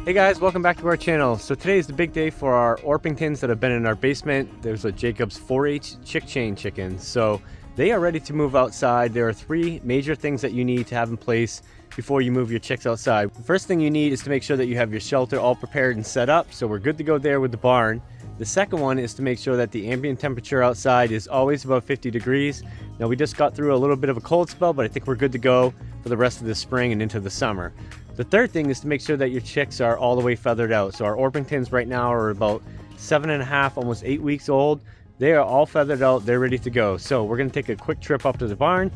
Hey guys, welcome back to our channel. So today is the big day for our Orpingtons that have been in our basement. There's a Jacob's 4-H chick chain chickens. So they are ready to move outside. There are 3 major things that you need to have in place before you move your chicks outside. The first thing you need is to make sure that you have your shelter all prepared and set up. So we're good to go there with the barn. The second one is to make sure that the ambient temperature outside is always above 50 degrees. Now we just got through a little bit of a cold spell, but I think we're good to go for the rest of the spring and into the summer. The third thing is to make sure that your chicks are all the way feathered out. So our Orpingtons right now are about 7.5, almost 8 weeks old. They are all feathered out, they're ready to go. So we're gonna take a quick trip up to the barn,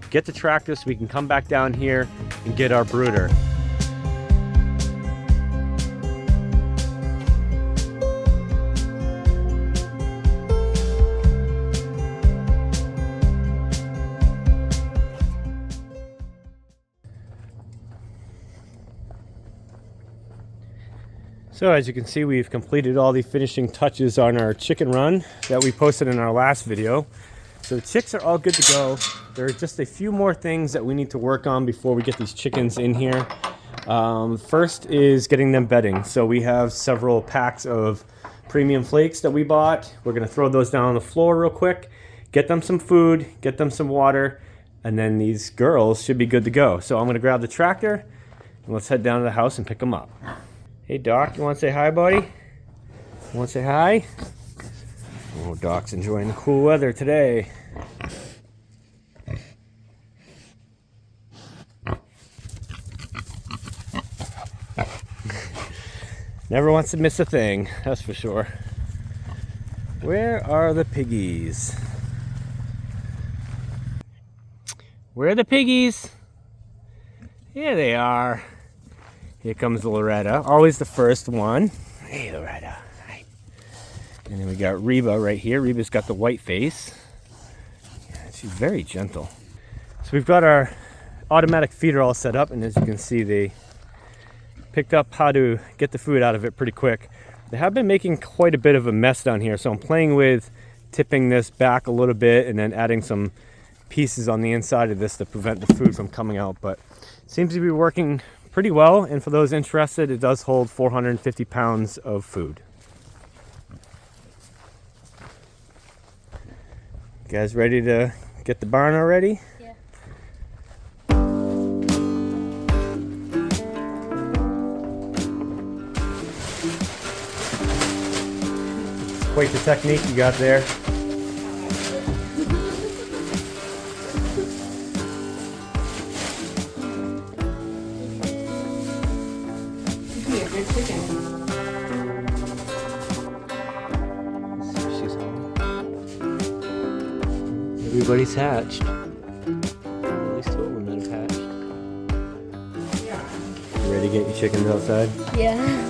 get the tractor so we can come back down here and get our brooder. So as you can see, we've completed all the finishing touches on our chicken run that we posted in our last video. So the chicks are all good to go. There are just a few more things that we need to work on before we get these chickens in here. First is getting them bedding. So we have several packs of premium flakes that we bought. We're gonna throw those down on the floor real quick, get them some food, get them some water, and then these girls should be good to go. So I'm gonna grab the tractor and let's head down to the house and pick them up. Hey Doc, you want to say hi, buddy? You want to say hi? Oh, Doc's enjoying the cool weather today. Never wants to miss a thing, that's for sure. Where are the piggies? Where are the piggies? Here they are. Here comes Loretta, always the first one. Hey Loretta, hi. And then we got Reba right here. Reba's got the white face. Yeah, she's very gentle. So we've got our automatic feeder all set up, and as you can see, they picked up how to get the food out of it pretty quick. They have been making quite a bit of a mess down here, so I'm playing with tipping this back a little bit and then adding some pieces on the inside of this to prevent the food from coming out, but it seems to be working pretty well, and for those interested, it does hold 450 pounds of food. You guys ready to get the barn already? Yeah. Quite the technique you got there. Everybody's hatched. At least 2 of them that have hatched. You ready to get your chickens outside? Yeah.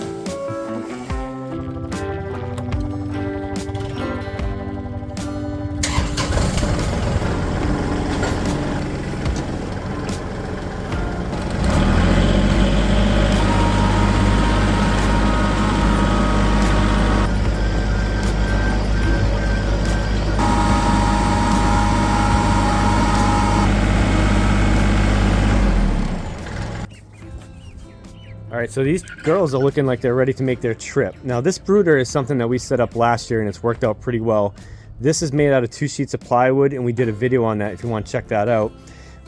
Alright, so these girls are looking like they're ready to make their trip. Now this brooder is something that we set up last year and it's worked out pretty well. This is made out of 2 sheets of plywood, and we did a video on that if you want to check that out.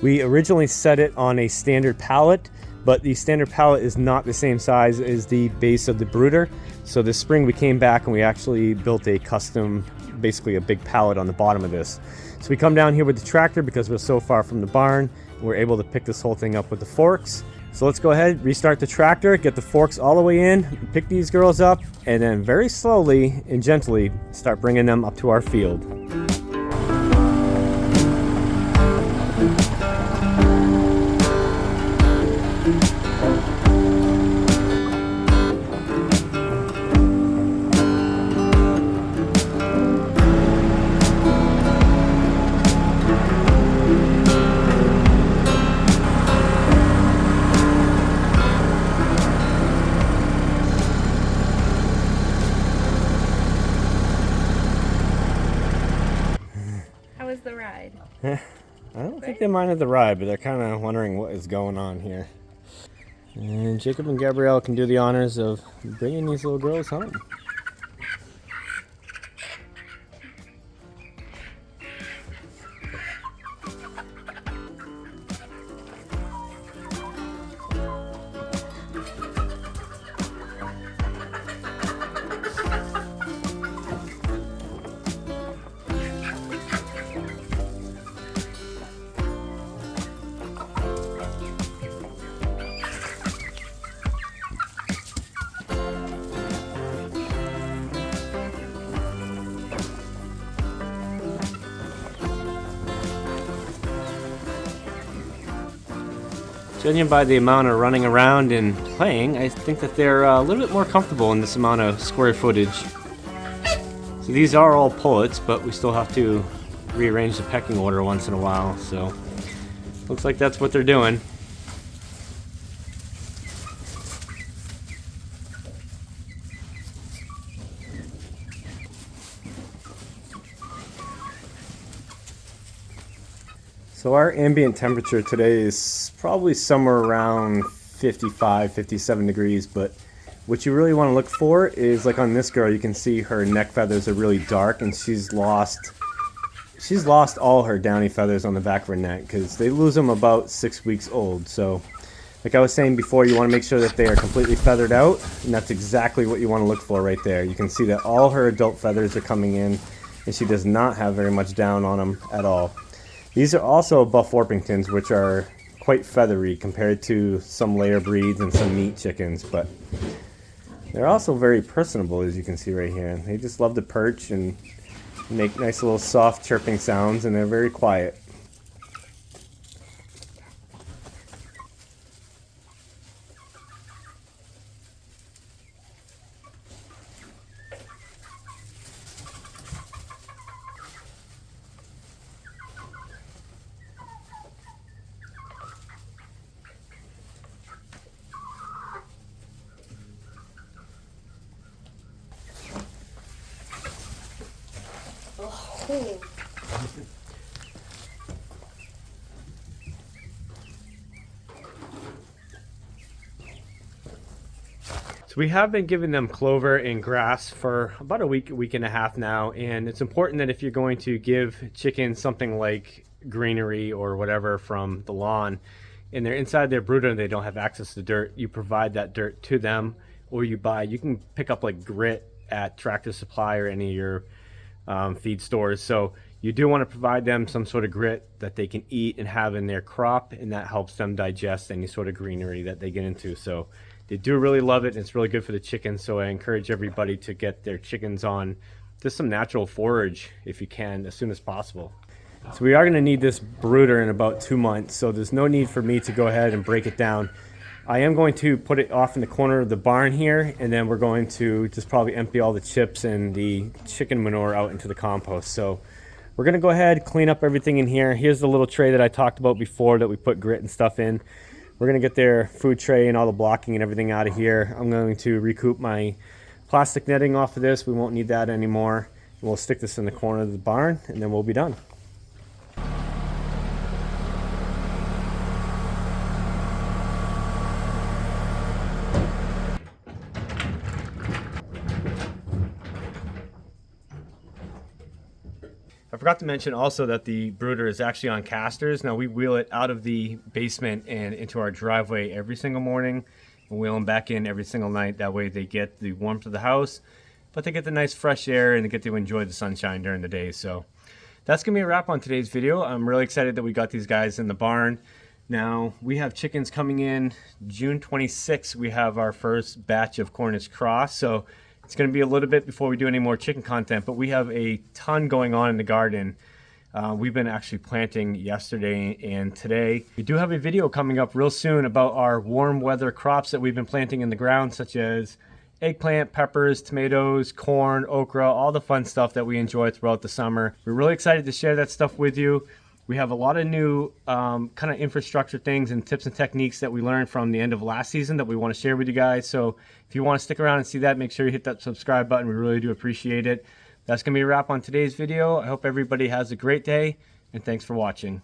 We originally set it on a standard pallet, but the standard pallet is not the same size as the base of the brooder. So this spring we came back and we actually built a custom, basically a big pallet on the bottom of this. So we come down here with the tractor because we're so far from the barn, and we're able to pick this whole thing up with the forks. So let's go ahead, restart the tractor, get the forks all the way in, pick these girls up, and then very slowly and gently start bringing them up to our field. The ride. I don't think they minded the ride, but they're kind of wondering what is going on here. And Jacob and Gabrielle can do the honors of bringing these little girls home. Judging by the amount of running around and playing, I think that they're a little bit more comfortable in this amount of square footage. So these are all pullets, but we still have to rearrange the pecking order once in a while. So looks like that's what they're doing. So our ambient temperature today is probably somewhere around 55, 57 degrees, but what you really want to look for is, like on this girl, you can see her neck feathers are really dark, and she's lost all her downy feathers on the back of her neck because they lose them about 6 weeks old. So like I was saying before, you want to make sure that they are completely feathered out, and that's exactly what you want to look for right there. You can see that all her adult feathers are coming in, and she does not have very much down on them at all. These are also Buff Orpingtons, which are quite feathery compared to some layer breeds and some meat chickens, but they're also very personable, as you can see right here. They just love to perch and make nice little soft chirping sounds, and they're very quiet. Oh. So we have been giving them clover and grass for about a week and a half now, and it's important that if you're going to give chickens something like greenery or whatever from the lawn, and they're inside their brooder and they don't have access to dirt, you provide that dirt to them, or you can pick up like grit at Tractor Supply or any of your feed stores. So you do want to provide them some sort of grit that they can eat and have in their crop, and that helps them digest any sort of greenery that they get into. So they do really love it, and it's really good for the chickens. So I encourage everybody to get their chickens on just some natural forage if you can, as soon as possible. So we are going to need this brooder in about 2 months, so there's no need for me to go ahead and break it down. I am going to put it off in the corner of the barn here, and then we're going to just probably empty all the chips and the chicken manure out into the compost. So we're going to go ahead, clean up everything in here. Here's the little tray that I talked about before that we put grit and stuff in. We're going to get their food tray and all the blocking and everything out of here. I'm going to recoup my plastic netting off of this. We won't need that anymore. We'll stick this in the corner of the barn, and then we'll be done. I forgot to mention also that the brooder is actually on casters. Now we wheel it out of the basement and into our driveway every single morning, and wheel them back in every single night. That way they get the warmth of the house, but they get the nice fresh air and they get to enjoy the sunshine during the day. So that's gonna be a wrap on today's video. I'm really excited that we got these guys in the barn. Now we have chickens coming in June 26th. We have our first batch of Cornish cross. So it's going to be a little bit before we do any more chicken content, but we have a ton going on in the garden. We've been actually planting yesterday and today. We do have a video coming up real soon about our warm weather crops that we've been planting in the ground, such as eggplant, peppers, tomatoes, corn, okra, all the fun stuff that we enjoy throughout the summer. We're really excited to share that stuff with you. We have a lot of new kind of infrastructure things and tips and techniques that we learned from the end of last season that we want to share with you guys. So if you want to stick around and see that, make sure you hit that subscribe button. We really do appreciate it. That's going to be a wrap on today's video. I hope everybody has a great day, and thanks for watching.